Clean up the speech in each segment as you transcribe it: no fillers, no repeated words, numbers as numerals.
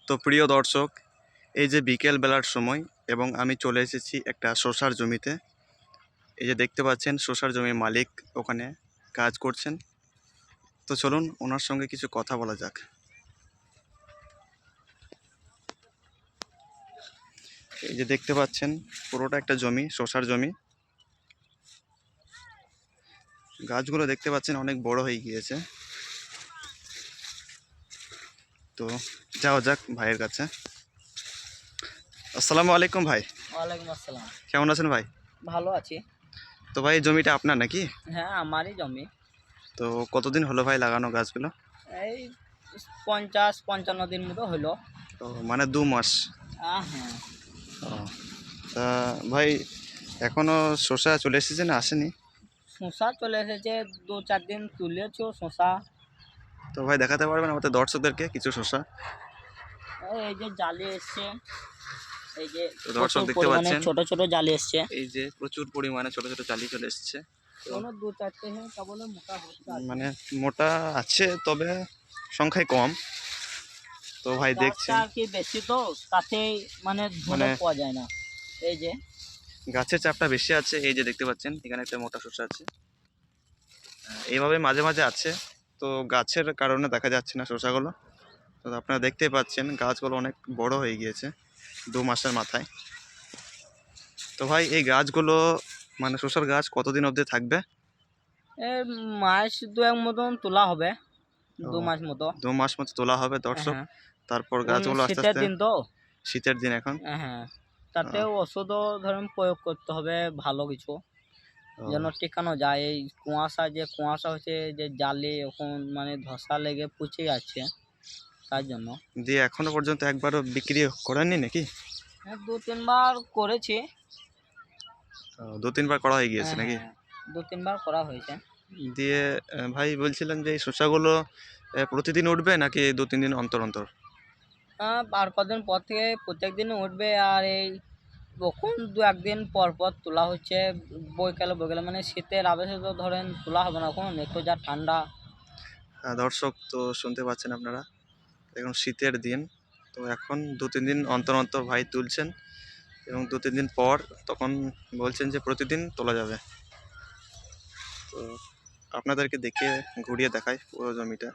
তো প্রিয় দর্শক, এই যে বিকেল বেলার সময় এবং আমি চলে এসেছি একটা শসার জমিতে। এই যে দেখতে পাচ্ছেন শসার জমির মালিক ওখানে কাজ করছেন। তো চলুন ওনার সঙ্গে কিছু কথা বলা যাক। এই যে দেখতে পাচ্ছেন পুরোটা একটা জমি, শসার জমি। গাছগুলো দেখতে পাচ্ছেন অনেক বড় হয়ে গিয়েছে। তো যাওয়া যাক ভাইয়ের কাছে। আসসালামু আলাইকুম ভাই। ওয়ালাইকুম আসসালাম। কেমন আছেন ভাই? ভালো আছি। তো ভাই এই জমিটা আপনার নাকি? হ্যাঁ, আমারই জমি। তো কতদিন হলো ভাই লাগানো গাছগুলো? এই 50-55 দিন মতো হলো। তো মানে 2 মাস। হ্যাঁ, ও, তা ভাই এখনো শসা চলে এসেছে না আসেনি? শসা চলে এসেছে, 2-4 দিন তুলেছো শসা। তো ভাই দেখাতে পারবেন আমাদের দর্শকদেরকে কিছু শসা? এই যে জালি এসছে, এই যে তো দর্শক প্রচুর দেখতে পরিমাণে পাচ্ছেন ছোট ছোট জালি এসছে। এই যে প্রচুর পরিমাণে ছোট ছোট চালি চলে এসেছে। তো কোনো 2-4টে তা বলে মোটা হচ্ছে আর কি। মানে মোটা আছে তবে সংখ্যায় কম। তো ভাই গাছটা দেখছেন আর কি বেশি, তো তাতেই মানে ধরে মানে পাওয়া যায় না। এই যে গাছের চাপটা বেশি আছে। এই যে দেখতে পাচ্ছেন এখানে একটা মোটা শসা আছে, এইভাবে মাঝে মাঝে আছে। তো গাছের কারণে দেখা যাচ্ছে না শসাগুলো। তো আপনারা দেখতেই পাচ্ছেন গাছগুলো অনেক বড় হয়ে গিয়েছে 2 মাসের মাথায়। তো ভাই এই গাছগুলো মানে শসার গাছ কতদিন অবধি থাকবে? এই মাস 2-1 মতন তোলা হবে, ও, 2 মাস মতো। 2 মাস মতো তোলা হবে দর্শক। হ্যাঁ, তারপর এখন গাছগুলো আস্তে শীতের আস্তে, দিন তো। শীতের দিন এখন। হ্যাঁ, তাতে আহ, ওষুধও ধরেন প্রয়োগ করতে হবে ভালো কিছু, ও, যেন টিকানো যায়। এই কুয়াশা হচ্ছে, যে জালে এখন মানে ধসা লেগে পচে যাচ্ছে, তার জন্য। দিয়ে এখনো পর্যন্ত একবারও বিক্রি করেননি নাকি? হ্যাঁ, 2-3 বার করেছি। 2-3 বার করা হয়ে গিয়েছে নাকি? হ্যাঁ, 2-3 বার করা হয়েছে। দিয়ে ভাই বলছিলেন যে এই শসাগুলো প্রতিদিন উঠবে নাকি 2-3 দিন অন্তর অন্তর? আর কদিন পর থেকে প্রত্যেক দিন উঠবে। আর এই কখন 2-1 দিন পর পর তোলা হচ্ছে, বৈকালে বৈকালে, মানে শীতের আবেশে তো ধরেন তোলা হবে না, এখন একটু যা ঠান্ডা। দর্শক তো শুনতে পাচ্ছেন আপনারা, এখন শীতের দিন। তো এখন 2-3 দিন অন্তর অন্তর ভাই তুলছেন এবং 2-3 দিন পর তখন বলছেন যে প্রতিদিন তোলা যাবে। তো আপনাদেরকে দেখে ঘুরিয়ে দেখায় পুরো জমিটা।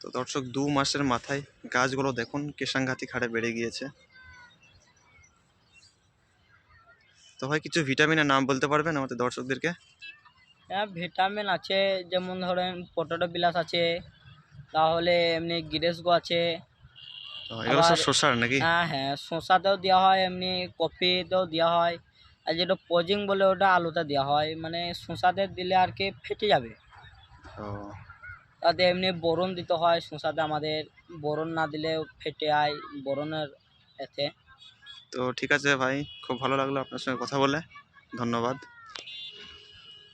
তো দর্শক 2 মাসের মাথায় গাছগুলো দেখুন কি সাংঘাতিক হারে বেড়ে গিয়েছে। তো ভাই কিছু ভিটামিনের নাম বলতে পারবেন আমাদের দর্শকদেরকে? হ্যাঁ, ভিটামিন আছে, যেমন ধরেন পটেটো বিলাস আছে, তাহলে এমনি গিরেসগো আছে। এগুলো আবার সব শসার নাকি? হ্যাঁ, শসাতেও দেওয়া হয়, এমনি কপিতেও দেওয়া হয়। আর যেটা পজিং বলে ওটা আলুতে দেওয়া হয়, মানে শসাতে দিলে আর কি ফেটে যাবে। ও, তাতে এমনি বোরন দিতে হয় শসাতে, আমাদের বোরন না দিলেও ফেটে যায় বোরনের এতে। তো ঠিক আছে ভাই, খুব ভালো লাগলো আপনার সঙ্গে কথা বলে। ধন্যবাদ।